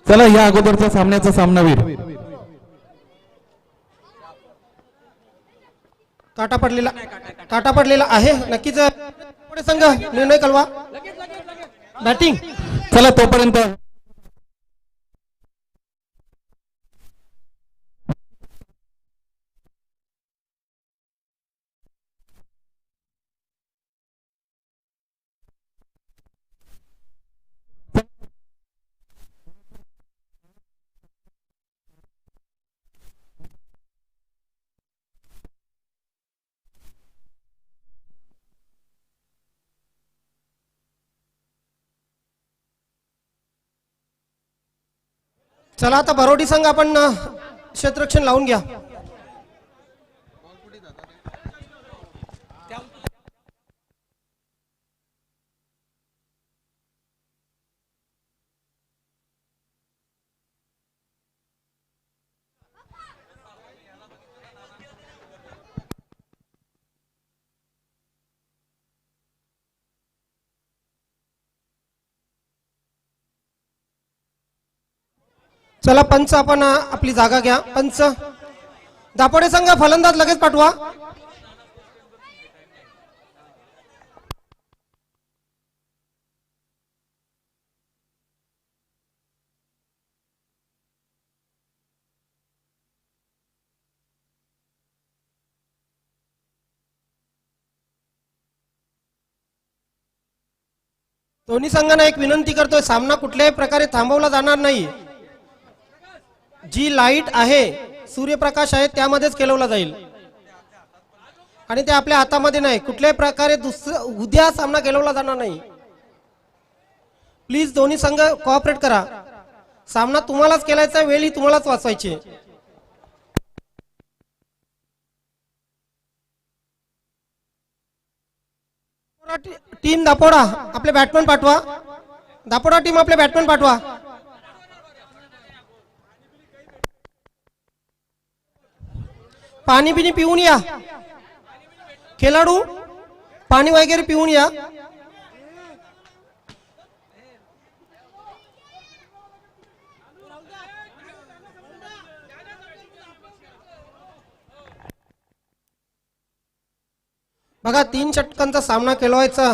चला या अगोदरच्या सामन्याचा सामनावीर काटा पडलेला आहे नक्कीच. पुढे संघ निर्णय कळवा. बॅटिंग चला तोपर्यंत चला आता बरोडी संघ आपण क्षेत्ररक्षण लावून घ्या. चला पंच आपण आपली जागा घ्या. पंच दापोडे संघ फलंदाज लगेच पाठवा. दोन्ही संघांना एक विनंती करतोय, सामना कुठल्याही प्रकारे थांबवला जाणार नाही. जी लाईट आहे, सूर्यप्रकाश आहे, त्यामध्येच खेळवला जाईल आणि ते आपल्या हातामध्ये नाही. कुठल्याही प्रकारे उद्या सामना खेळवला जाणार नाही. प्लीज दोन्ही संघ कोऑपरेट करा. सामना तुम्हालाच खेळायचा, वेळी तुम्हालाच वाचवायची. टीम दापोडा आपले बॅट्समन पाठवा. दापोडा टीम आपले बॅट्समन पाठवा. पाणी बिनी पिऊन या. खेळाडू पाणी वगैरे पिऊन या. बघा 3 षटकांचा सामना खेळवायचा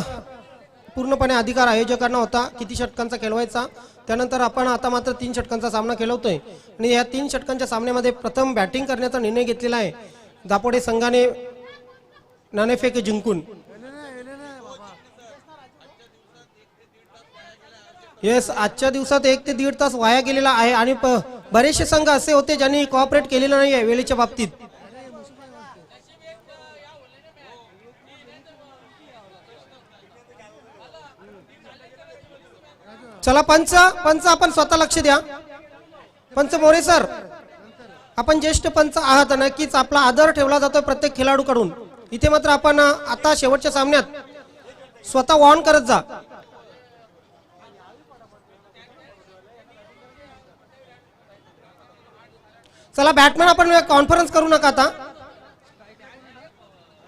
पूर्णपणे अधिकार आयोजकांना होता. किती षटकांचा खेळवायचा, त्यानंतर आपण आता मात्र 3 षटकांचा सामना खेळवतोय आणि या 3 षटकांच्या सामन्यामध्ये प्रथम बॅटिंग करण्याचा निर्णय घेतलेला आहे दापोडे संघाने नाणेफेक जिंकून. येस, आजच्या दिवसात 1 ते 1.5 तास वाया गेलेला आहे आणि बरेचसे संघ असे होते ज्यांनी कोऑपरेट केलेलं नाही आहे वेळेच्या बाबतीत. चला पंच आपण स्वतः लक्ष द्या. पंच मोरे सर, आपण ज्येष्ठ पंच आहात, नक्कीच आपला आदर ठेवला जातो प्रत्येक खेळाडूकडून. इथे मात्र आपण आता शेवटच्या सामन्यात स्वतः ऑन करत जा. चला बॅट्समन आपण कॉन्फरन्स करू नका. आता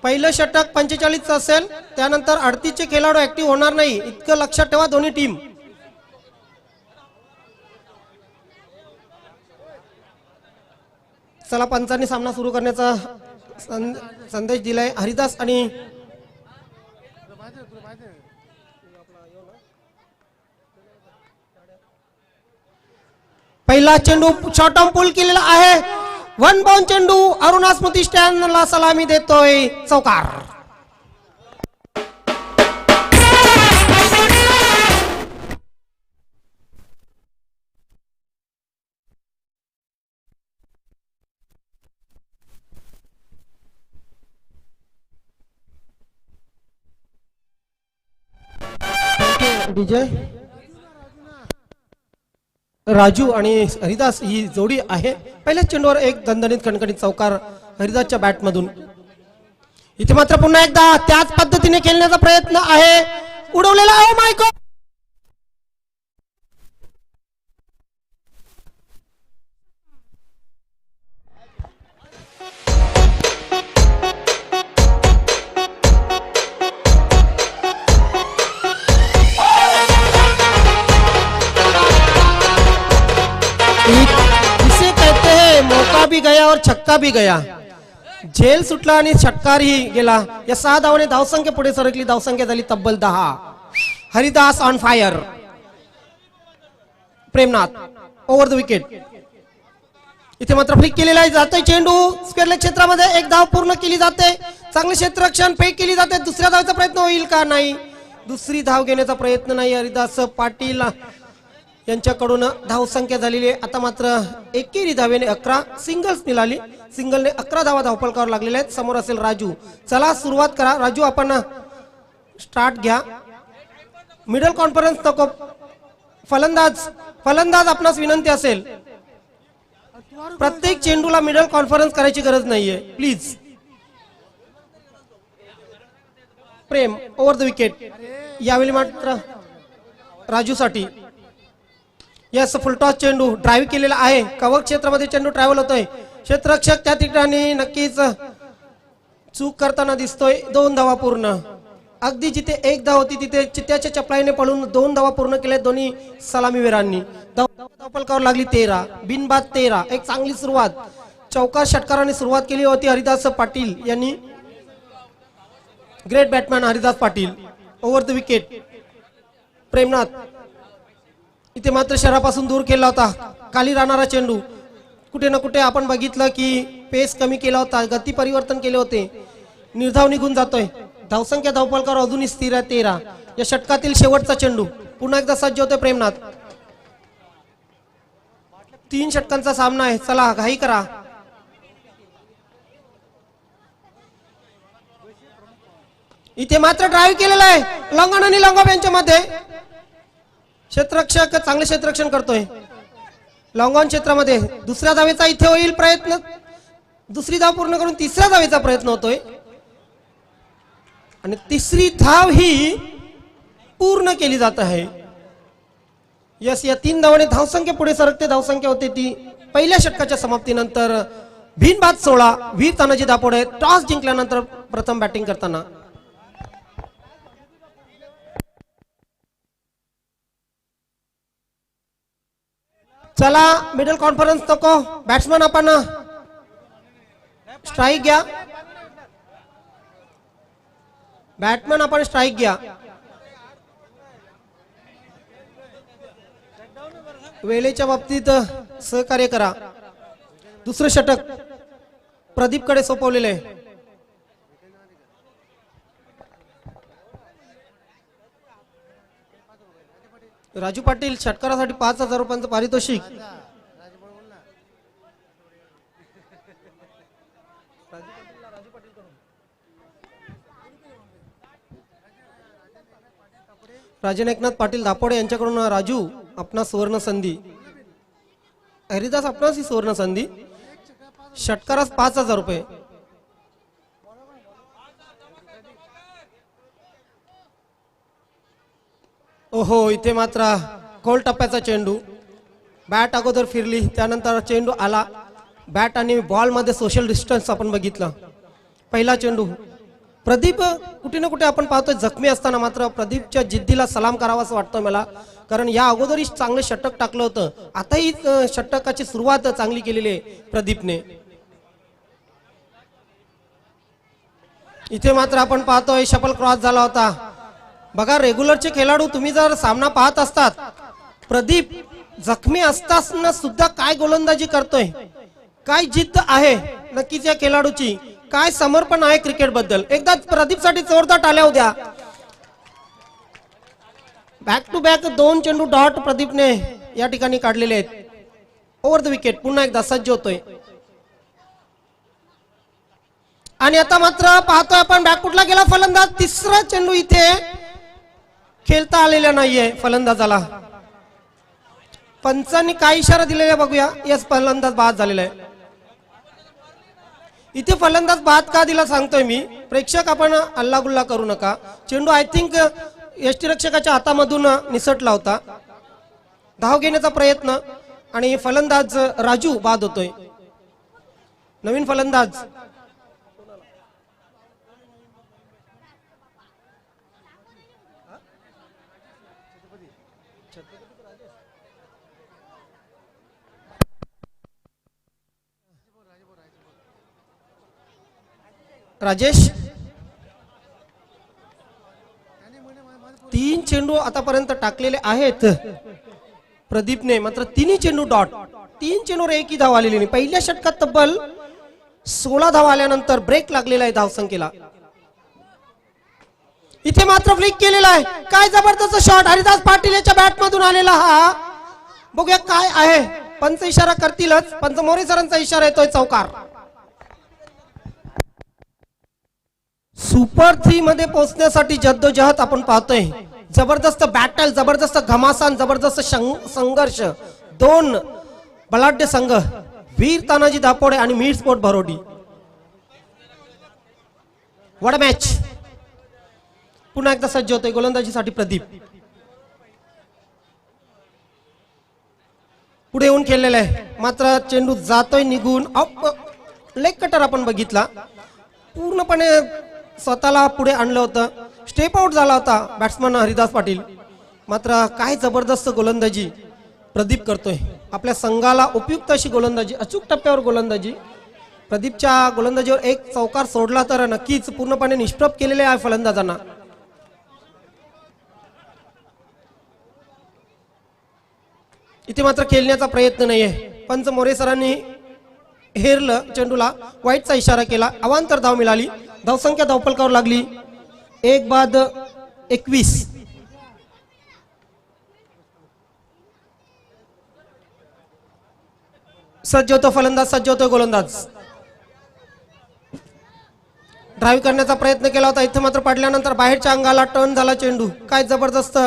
पहिलं षटक 45 असेल, त्यानंतर 38 खेळाडू ऍक्टिव्ह होणार नाही, इतकं लक्षात ठेवा दोन्ही टीम. चला पंचांनी सामना सुरू करण्याचा संदेश दिलाय. हरिदास आणि पहिला चेंडू शॉर्ट ऑन पुल केलेला आहे. 1 बाउंड चेंडू अरुणा स्मृती स्टँडला सलामी देतोय. चौकार. विजय राजू आणि हरिदास ही जोडी आहे. पहिल्याच चेंडूवर एक दणदणीत खणखणीत चौकार हरिदासच्या बॅट मधून. इथे मात्र पुन्हा एकदा त्याच पद्धतीने खेळण्याचा प्रयत्न आहे. उडवलेला आहे. माय गॉड, गया और छक्का भी गया. झेल सुटला आणि षटकारही गेला. या 6 धावाने धावसंख्या पुढे सरकली. धावसंख्या झाली तब्बल 10. Haridas on fire. Premnath over the wicket. इथे मात्र फ्लिक केलेला आहे. जातोय चेंडू स्क्वेअर लेग क्षेत्रामध्ये. एक धाव पूर्ण केली जाते. चांगले क्षेत्ररक्षण फेक केली जाते. दुसऱ्या धावेचा प्रयत्न होईल का? नाही. दुसरी धाव घेण्याचा प्रयत्न नाही. हरिदास पाटील यांच्याकडून धावसंख्या झालेली आहे. आता मात्र एकेरी धावेने 11 सिंगल्स मिळाली. सिंगलने 11 धावा धावफलकावर लागलेल्या आहेत. समोर असेल राजू. चला सुरुवात करा. राजू आपण स्टार्ट घ्या. मिडल कॉन्फरन्स नको. फलंदाज आपणास विनंती असेल, प्रत्येक चेंडूला मिडल कॉन्फरन्स करायची गरज नाहीये please. Prem over the wicket. यावेळी मात्र राजूसाठी. यस फुलटॉस चेंडू ड्राईव्ह केलेला आहे. कव्हर क्षेत्रामध्ये चेंडू ट्रॅव्हल होतोय. क्षेत्ररक्षक त्या ठिकाणी नक्कीच चूक करताना दिसतोय. 2 धावा पूर्ण. अगदी जिथे 1 धाव होती तिथे चित्त्याच्या चपलाईने पळून 2 धावा पूर्ण केल्या दोन्ही सलामीवीरांनी. धावफलकावर लागली 13. बिनबाद 13. एक चांगली सुरुवात. चौकार षटकाराने सुरुवात केली होती हरिदास पाटील यांनी. Great Batman Haridas Patil. Over the wicket. Premnath इथे मात्र शहरापासून दूर केला होता. खाली राहणारा चेंडू. कुठे ना कुठे आपण बघितलं की पेस कमी केला होता. गती परिवर्तन केले होते. निर्धाव निघून जातोय. धावसंख्या धावफलकावर अजूनही स्थिर आहे 13. या षटकातील शेवटचा चेंडू. पुन्हा एकदा सज्ज होतोय प्रेमनाथ. 3 षटकांचा सामना आहे. चला घाई करा. इथे मात्र ड्राईव्ह केलेला आहे. लॉंगॉन आणि लॉंगॉफ यांच्यामध्ये. क्षेत्ररक्षक चांगले क्षेत्ररक्षण करतोय. लॉंगॉन क्षेत्रामध्ये दुसऱ्या धावेचा इथे होईल प्रयत्न. दुसरी धाव पूर्ण करून तिसऱ्या धावेचा प्रयत्न होतोय. आणि तिसरी धाव ही पूर्ण केली जात आहे. यस या 3 धावाने धावसंख्या पुढे सरकते. धावसंख्या होते ती पहिल्या षटकाच्या समाप्तीनंतर. बिनबाद 16. वीर तानाजी दापोडे टॉस जिंकल्यानंतर प्रथम बॅटिंग करताना. चला मिडल कॉन्फरन्स नको. बॅट्समन आपण स्ट्राईक घ्या. बॅट्समन आपण स्ट्राईक घ्या. वेळेच्या बाबतीत सहकार्य करा. दुसरं षटक प्रदीप कडे सोपवलेले आहे. राजू पाटील षटकारासाठी 5,000 रुपयांचं पारितोषिक. राजन एकनाथ पाटील दापोडे यांच्याकडून राजू आपणा सुवर्ण संधी. हरिदास आपणास ही सुवर्ण संधी. षटकारास 5,000 रुपये. ओहो इथे मात्र खोल टप्प्याचा चेंडू. बॅट अगोदर फिरली त्यानंतर चेंडू आला. बॅट आणि बॉल मध्ये सोशल डिस्टन्स आपण बघितलं. पहिला चेंडू. प्रदीप कुठे ना कुठे आपण पाहतोय जखमी असताना मात्र प्रदीपच्या जिद्दीला सलाम करावा असं वाटतं मला. कारण या अगोदरही चांगले षटक टाकलं होतं. आताही षटकाची सुरुवात चांगली केलेली आहे प्रदीपने. इथे मात्र आपण पाहतोय शफल क्रॉस झाला होता. बघा रेग्युलरचे खेळाडू तुम्ही जर सामना पाहत असतात, प्रदीप जखमी असताना सुद्धा काय गोलंदाजी करतोय, काय जिद्द आहे नक्कीच या खेळाडूची, काय समर्पण आहे क्रिकेट बद्दल. एकदा प्रदीप साठी जोरदार टाळ्या होत्या. बॅक टू बॅक 2 चेंडू डॉट प्रदीपने या ठिकाणी काढलेले आहेत. Over the wicket. पुन्हा एकदा सज्ज होतोय. आणि आता मात्र पाहतोय आपण बॅकफुटला गेला फलंदाज. तिसरा चेंडू इथे खेळता आलेला नाहीये फलंदाजाला. पंचांनी काय इशारा दिलेला बघूया. यस फलंदाज बाद झालेला आहे. इथे फलंदाज बाद का दिला सांगतोय मी. प्रेक्षक आपण अल्लागुल्ला करू नका. चेंडू आय थिंक यष्टीरक्षकाच्या हातामधून निसटला होता. धाव घेण्याचा प्रयत्न आणि फलंदाज राजू बाद होतोय. नवीन फलंदाज राजेश 3 चेंडू आतापर्यंत टाकलेले आहेत प्रदीपने, मात्र तिन्ही चेंडू डॉट. 3 चेंडूवर एकही धाव आलेली नाही. पहिल्या षटकात तब्बल 16 धाव आल्यानंतर ब्रेक लागलेला आहे धावसंख्येला. इथे मात्र फ्लिक केलेला आहे. काय जबरदस्त शॉट हरिदास पाटील याच्या बॅट मधून आलेला हा. बघूया काय आहे. पंच इशारा करतीलच. पंच मोरे सरांचा इशारा येतोय चौकार. सुपर 3 मध्ये पोहोचण्यासाठी जद्दोजहद आपण पाहतोय. जबरदस्त बॅटल, जबरदस्त घमासान, जबरदस्त संघर्ष. 2 बलाढ्य संघ, वीर तानाजी दापोडे आणि मीर स्पोर्ट भरोडी. वड मॅच. पुन्हा एकदा सज्ज होतोय गोलंदाजीसाठी प्रदीप. पुढे येऊन खेळलेला आहे, मात्र चेंडू जातोय निघून. लेग कटर आपण बघितला, पूर्णपणे स्वतःला पुढे आणलं होतं. स्टेप आउट झाला होता बॅट्समन हरिदास पाटील. मात्र काय जबरदस्त गोलंदाजी प्रदीप करतोय. आपल्या संघाला उपयुक्त अशी गोलंदाजी, अचूक टप्प्यावर गोलंदाजी. प्रदीपच्या गोलंदाजीवर एक चौकार सोडला तर नक्कीच पूर्णपणे निष्प्रभ केलेले आहे फलंदाजांना. इथे मात्र खेळण्याचा प्रयत्न नाहीये. पंच मोरे सरांनी हेरलं चेंडूला, वाईटचा इशारा केला. अवांतर धाव मिळाली. धावसंख्या धावफलकावर लागली 1 बाद 21. सज्ज होतो फलंदाज, सज्ज होतो गोलंदाज. ड्राईव्ह करण्याचा प्रयत्न केला होता. इथे मात्र पडल्यानंतर बाहेरच्या अंगाला टर्न झाला चेंडू. काय जबरदस्त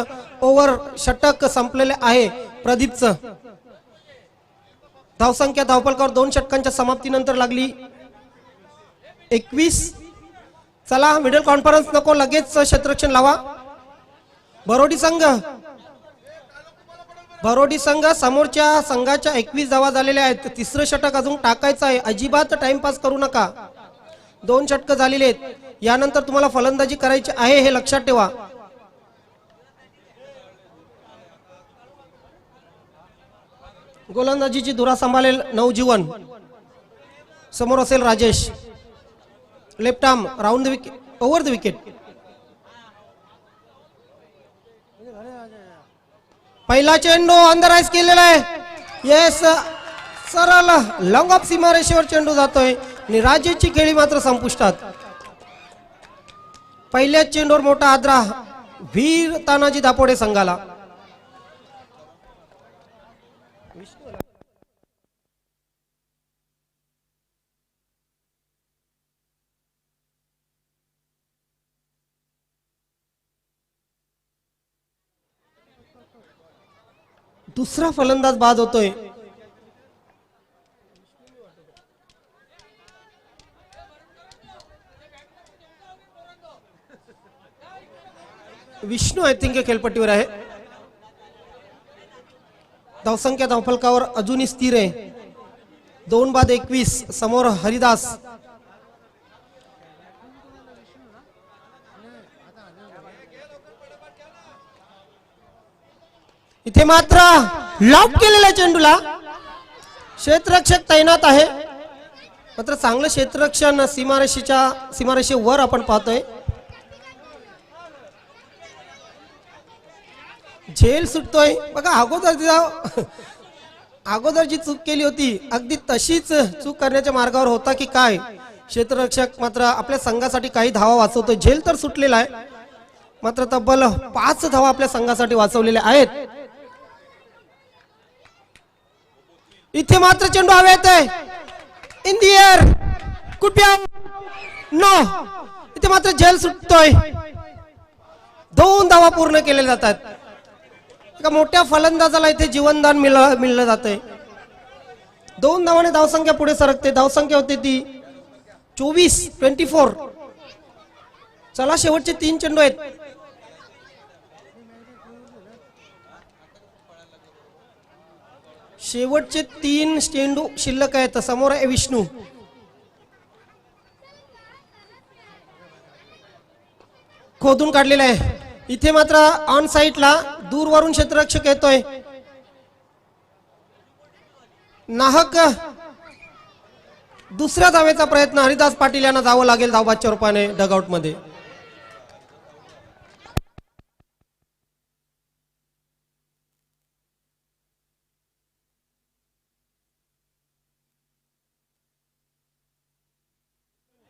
ओव्हर षटक संपलेले आहे प्रदीपचं. धावसंख्या धावफलकावर 2 षटकांच्या समाप्तीनंतर लागली 21. चला मिडल कॉन्फरन्स नको, लगेच क्षेत्ररक्षण लावा. भरोडी संघ समोरच्या संघाच्या 21 धावा झालेल्या आहेत. तिसरं षटक अजून टाकायचं आहे. अजिबात टाइमपास करू नका. 2 षटकं झालेली आहेत. यानंतर तुम्हाला फलंदाजी करायची आहे हे लक्षात ठेवा. गोलंदाजीची धुरा सांभाळेल नवजीवन. समोर असेल Rajesh. Left arm round the wicket, over the wicket. पहिला चेंडू अंडरआइज केलेला आहे. येस, सरळ लॉंग ऑफ सीमारेषेवर चेंडू जातोय आणि राजेशची खेळी मात्र संपुष्टात. पहिल्याच चेंडूवर मोठा आदरा वीर तानाजी दापोडे संघाला. दुसरा फलंदाज बाद होतोय. विष्णू आय थिंक खेळपट्टीवर आहे. धावसंख्या धावफलकावर अजूनही स्थिर आहे. 2 बाद 21. समोर हरिदास. इथे मात्र लॉक केलेल्या चेंडूला क्षेत्ररक्षक तैनात आहे. मात्र चांगलं क्षेत्ररक्षण सीमारेषेवर आपण पाहतोय. झेल सुटतोय बघा. अगोदर जी चूक केली होती अगदी तशीच चूक करण्याच्या मार्गावर होता की काय. क्षेत्ररक्षक मात्र आपल्या संघासाठी काही धावा वाचवतोय. झेल तर सुटलेला आहे, मात्र तब्बल 5 धावा आपल्या संघासाठी वाचवलेल्या आहेत. इथे मात्र चेंडू हवेत आहे. In the air, could be no. इथे मात्र झेल सुटतोय. 2 धावा पूर्ण केलेल्या जातात. एका मोठ्या फलंदाजाला इथे जीवनदान मिळलं जातंय. 2 धावाने धावसंख्या पुढे सरकते. धावसंख्या होते ती 24. चला शेवटचे 3 चेंडू आहेत. शेवटचे 3 चेंडू शिल्लक आहेत. समोर आहे विष्णू. खोदून काढलेला आहे. इथे मात्र ऑन साइडला दूरवरून क्षेत्ररक्षक येतोय. नाहक दुसऱ्या धावेचा प्रयत्न हरिदास पाटील यांना जावं लागेल धावबादच्या रूपाने डगआउट मध्ये.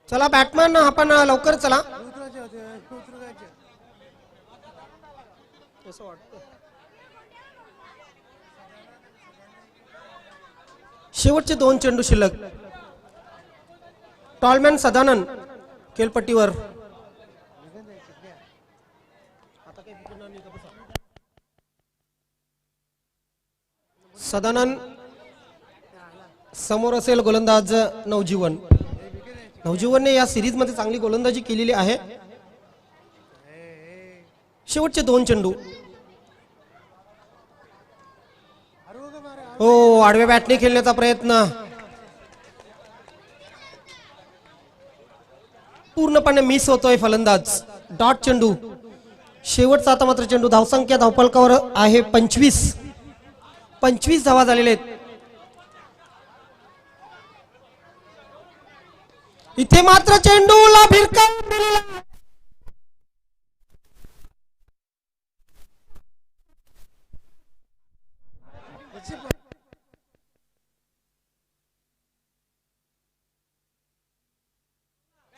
चला बॅटमॅन आपण लवकर चला. शेवटचे 2 चेंडू शिल्लक. टॉलमॅन सदानंद खेळपट्टीवर. सदानंद समोर असेल गोलंदाज नवजीवन. नवजीवनने या सिरीज मध्ये चांगली गोलंदाजी केलेली आहे. शेवटचे 2 चेंडू. हो, आडव्या बॅटने खेळण्याचा प्रयत्न पूर्णपणे मिस होतोय फलंदाज. डॉट चेंडू. शेवटचा आता मात्र चेंडू. धावसंख्या धावफलकावर आहे 25 धावा झालेले आहेत. इथे मात्र चेंडूला भिरकावून दिलेला.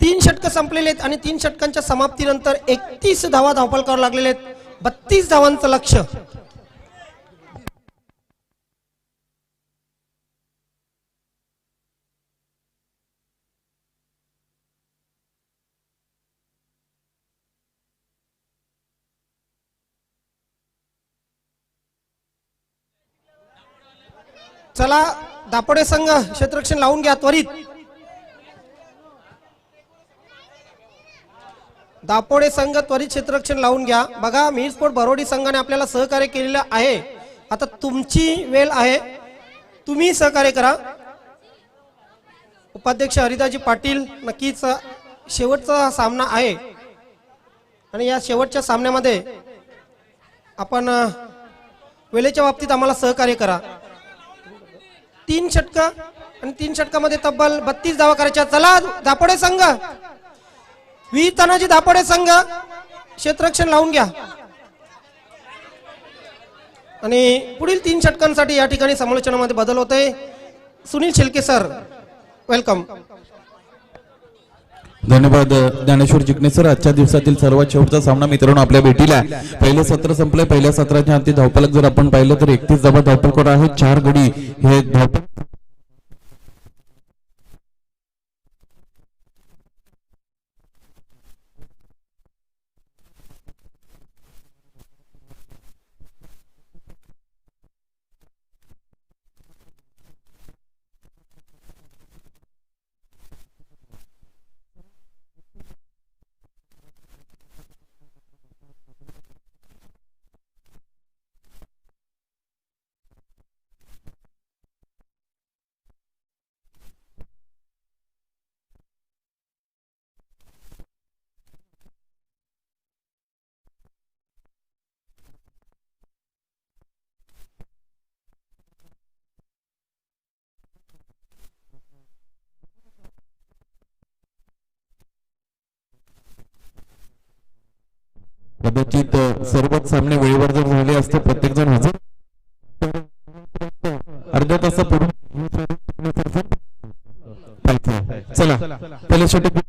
तीन षटक संपलेले आहेत आणि 3 षटकांच्या समाप्तीनंतर 31 धावा धावफलकावर लागलेले आहेत. 32 धावांचं लक्ष. चला दापोडे संघ क्षेत्ररक्षण लावून घ्या त्वरित. दापोडे संघ त्वरित क्षेत्ररक्षण लावून घ्या. बघा मिरस्पोर्ट बरोडी संघाने आपल्याला सहकार्य केलेलं आहे. आता तुमची वेळ आहे, तुम्ही सहकार्य करा. उपाध्यक्ष हरिदासजी पाटील नक्कीच शेवटचा सामना आहे आणि या शेवटच्या सामन्यामध्ये आपण वेळेच्या बाबतीत आम्हाला सहकार्य करा. 3 षटक आणि 3 षटकामध्ये तब्बल 32 धावा करायच्या. चला दापोडे संघ, तानाजी दापोडे संघ क्षेत्ररक्षण लावून घ्या आणि पुढील 3 षटकांसाठी या ठिकाणी समालोचनामध्ये बदल होतोय. Sunil Shelke sir, welcome. धन्यवाद ज्ञानेश्वर जिग्ने सर. आजच्या दिवसातील सर्वात शेवटचा सामना मित्रांनो आपल्या भेटीला. पहिलं सत्र संपलंय. पहिल्या सत्राच्या अंती धावफलक जर आपण पाहिलं तर 31 धावा धावफलकावर आहे. 4 गडी हे धावफलक कदाचित सर्वच सामने वेळेवर जर झाले असते, प्रत्येक जण हजर अर्ध्या तासापूर्वी. चला पहिले षटक.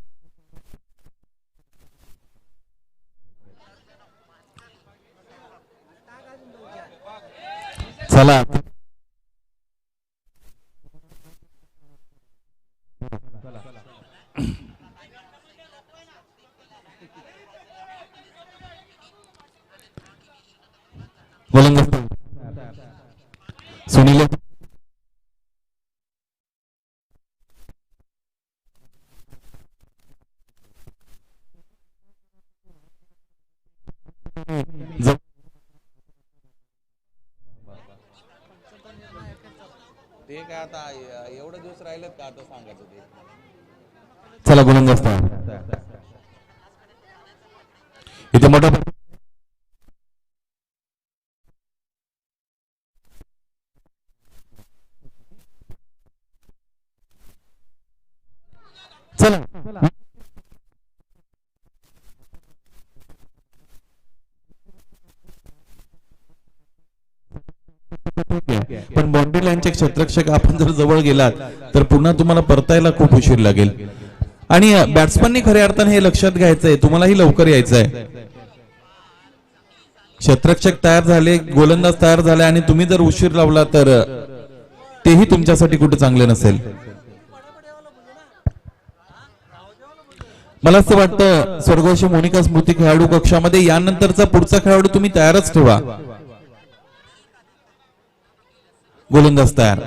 चला गोलंदाज सुनील. ते काय आता एवढे दिवस राहिलेत का आता सांगायचं ते. चला गोलंदाज इथे मोठा पण बाउंड्री लाईनचे क्षेत्ररक्षक आपण जर जवळ गेलात तर पुन्हा तुम्हाला परतायला खूप उशीर लागेल. आणि बॅट्समननी खऱ्या अर्थाने हे लक्षात घ्यायचंय, तुम्हालाही लवकर यायचंय. क्षेत्ररक्षक तयार झाले, गोलंदाज तयार झाले आणि तुम्ही जर उशीर लावला तर तेही तुमच्यासाठी कुठे चांगले नसेल. मला असं वाटतं स्वर्गवासी मोनिका स्मृती खेळाडू कक्षामध्ये यानंतरचा पुढचा खेळाडू तुम्ही तयारच ठेवा. गोलंदाज तयार.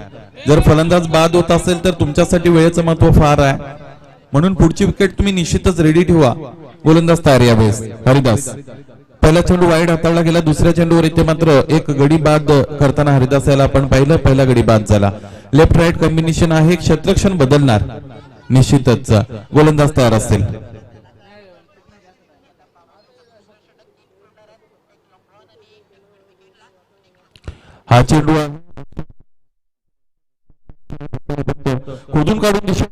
जर फलंदाज बाद होत असेल तर तुमच्यासाठी वेळेचं महत्व फार आहे, म्हणून पुढची विकेट तुम्ही निश्चितच रेडी ठेवा. गोलंदाज तयार यावेळेस हरिदास. पहिला चेंडू वाईड हाताळला गेला, दुसऱ्या चेंडूवर इथे मात्र एक गडी बाद करताना हरिदास याला आपण पाहिलं, पहिला गडी बाद झाला. लेफ्ट राईट कॉम्बिनेशन आहे, क्षेत्ररक्षण बदलणार निश्चितच. गोलंदाज तयार असेल. हा चेंडू खोदून काढून दिशा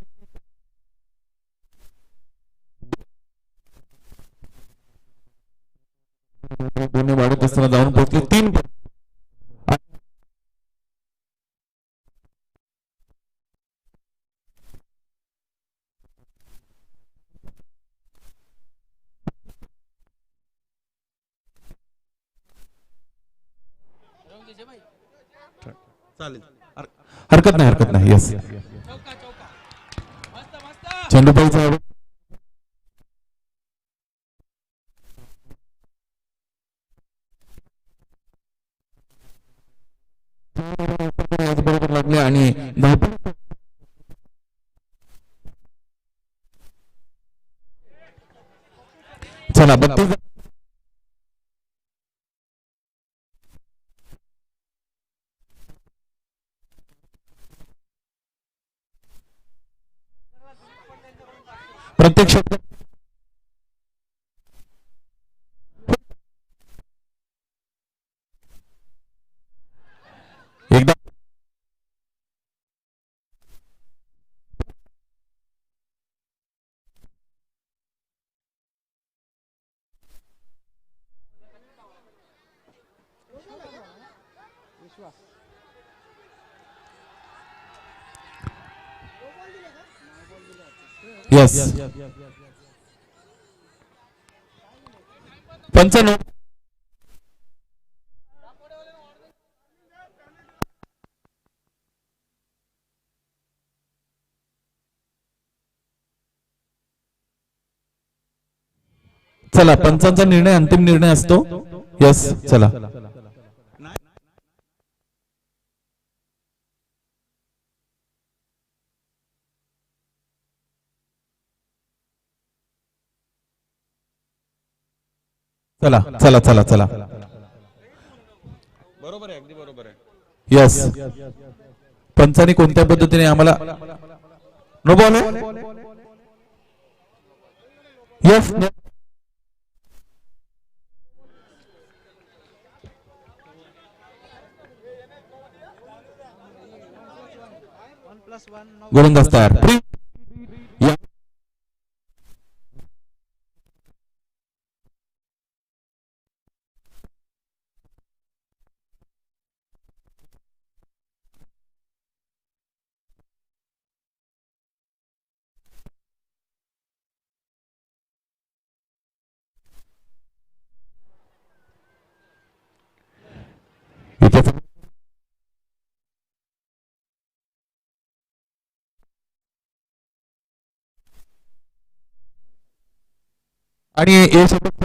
दोन्ही वाढत असताना जाऊन पोहोचले. 3 चालेल, हरकत नाही, हरकत नाही. यस, चेंडू पाहिजे. बरोबर लागले आणि चला 32 प्रत्यक्ष एकदा यस 95 चला पंचांचा निर्णय अंतिम निर्णय असतो. यस चला चला चला चला चला बरोबर आहे, अगदी बरोबर आहे. यस पंचांनी कोणत्या पद्धतीने आम्हाला नो बॉल आहे. यस गोलंदाज तयार. आणि ए सोबत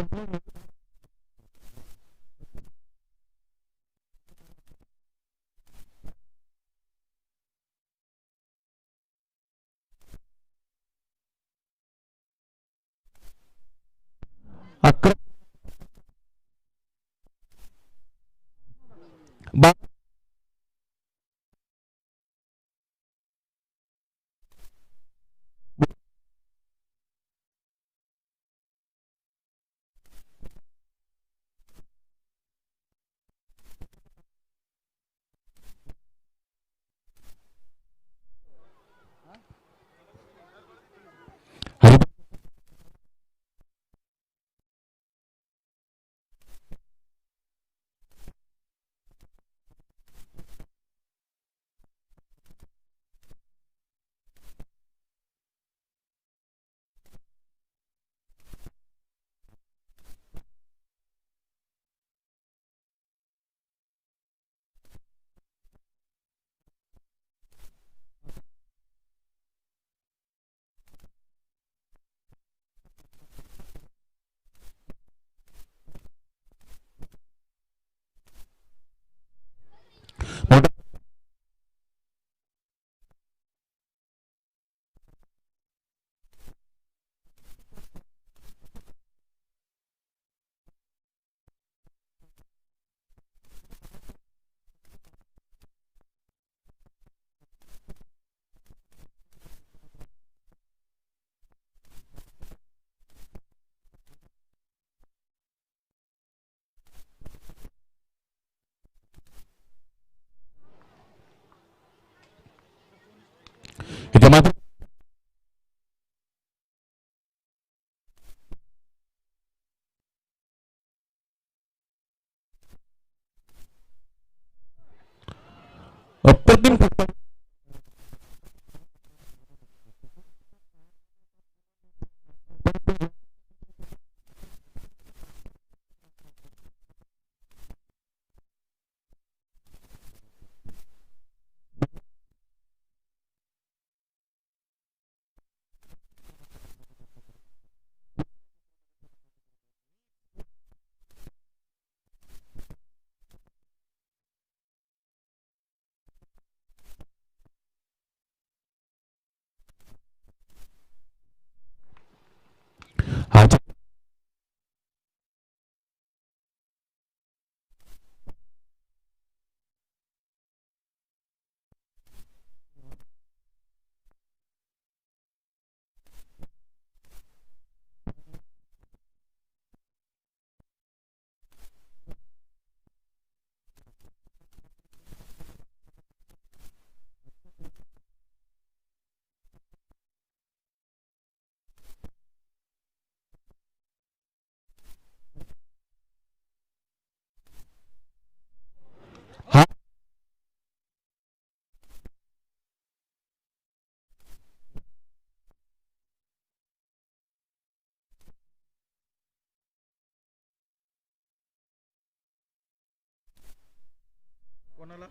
कोणाला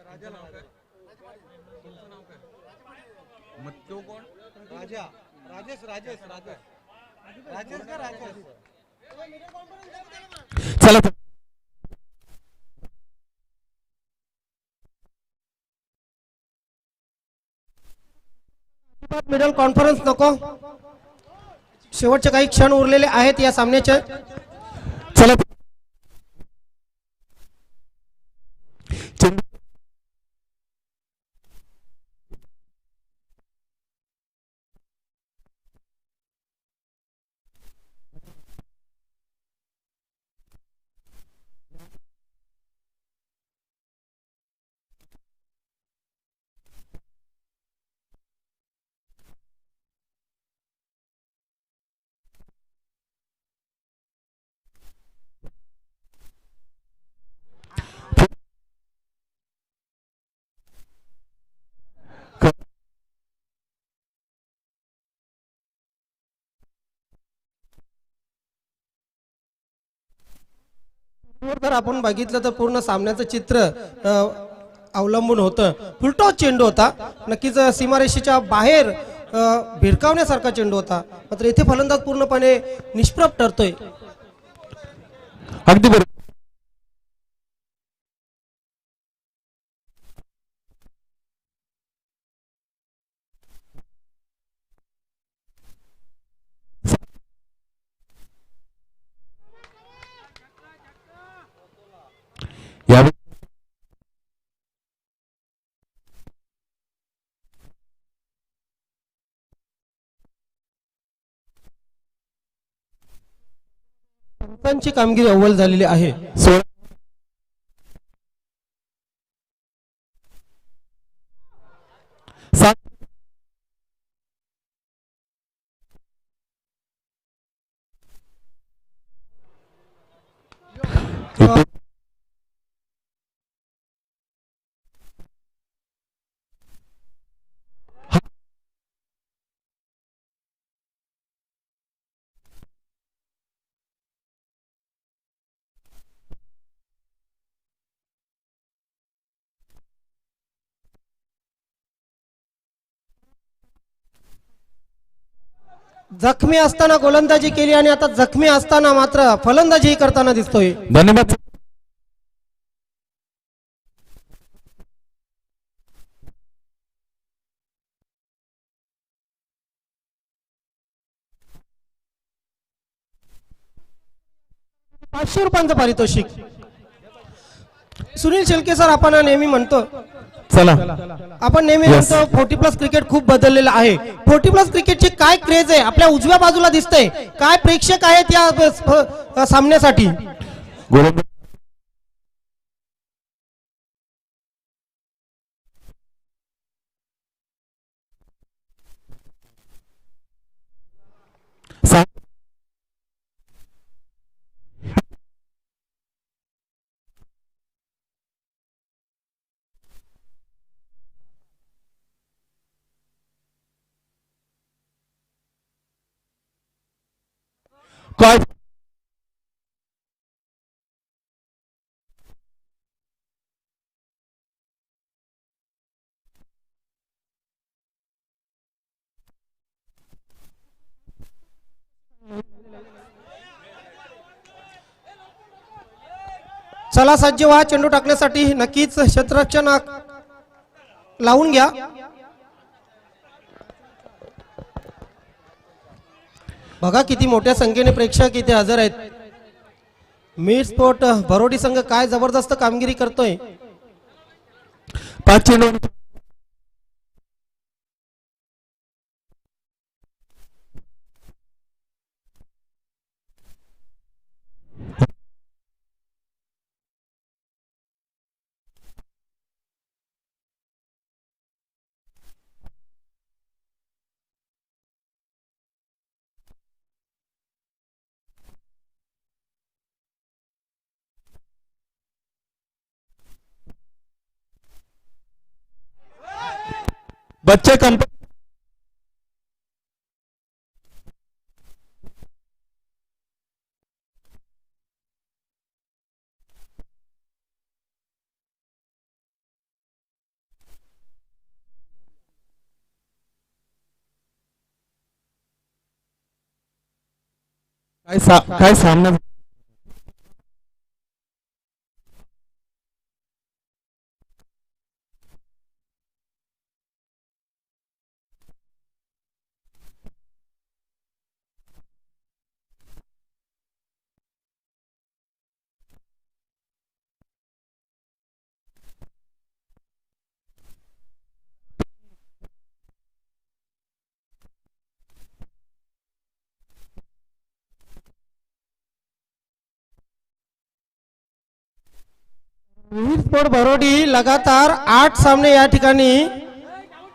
राजा नाव काय तुमचं नाव काय मग तो कोण राजा राजेश राजेश राजेश राजेश का राजेश चला मिडल कॉन्फरन्स नको. शेवटचे काही क्षण उरलेले आहेत या सामन्याचे. चला चेंडू जर आपण बघितलं तर पूर्ण सामन्याचं चित्र अवलंबून होतं. फुलटॉस चेंडू होता. नक्कीच सीमारेषेच्या बाहेर भिरकावण्यासारखा चेंडू होता. मात्र इथे फलंदाज पूर्णपणे निष्प्रभ ठरतोय. अगदी बरोबर. यावेळी पंचांची कामगिरी अव्वल झालेली आहे. 16 7 जखमी असताना गोलंदाजी केली आणि आता जखमी असताना मात्र फलंदाजी करताना दिसतोय. धन्यवाद. ₹500 पारितोषिक. सुनील शेळके सर, आपण नेहमी म्हणतो चला आपण नेहमी Yes. म्हणतो 40+ क्रिकेट खूप बदललेलं आहे. 40+ क्रिकेटची काय क्रेज आहे आपल्या उजव्या बाजूला दिसतंय. काय प्रेक्षक आहेत या सामन्यासाठी. गोलंदाज सा- काय चला सज्ज व्हा चेंडू टाकण्यासाठी. नक्कीच क्षेत्ररक्षण लावून घ्या. बघा किती मोठ्या संख्येने प्रेक्षक इथे हजर आहेत. मिड स्पोर्ट भरोडी संघ काय जबरदस्त कामगिरी करतोय. 5 चेंडू बच्चे कंपनी काय सामना विहीर स्पोर्ट बरोडी लगातार 8 सामने या ठिकाणी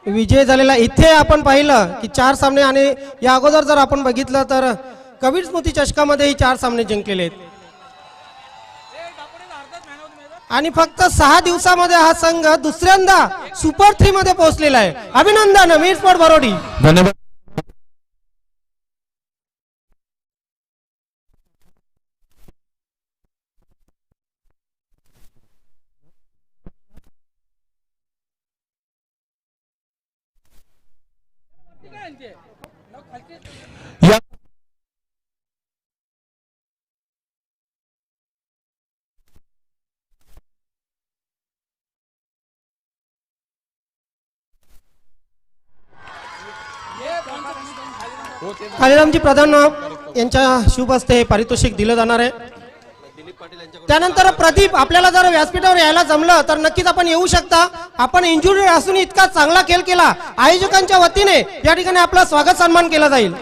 विजय झालेला. इथे आपण पाहिलं की 4 सामने आणि या अगोदर जर आपण बघितलं तर कबीर स्मृती चषकामध्येही 4 सामने जिंकलेले आहेत. आणि फक्त 6 दिवसामध्ये हा संघ दुसऱ्यांदा सुपर 3 मध्ये पोहोचलेला आहे. अभिनंदन विहीर स्पोर्ट बरोडी. धन्यवाद. या कालीरामजी प्रधान यांच्या शुभ हस्ते पारितोषिक दिलं जाणार आहे. त्यानंतर प्रदीप, आपल्याला जर व्यासपीठावर यायला जमलं तर नक्कीच आपण येऊ शकता. आपण इंजुरी असून इतका चांगला खेळ केला, आयोजकांच्या वतीने या ठिकाणी आपला स्वागत सन्मान केला जाईल.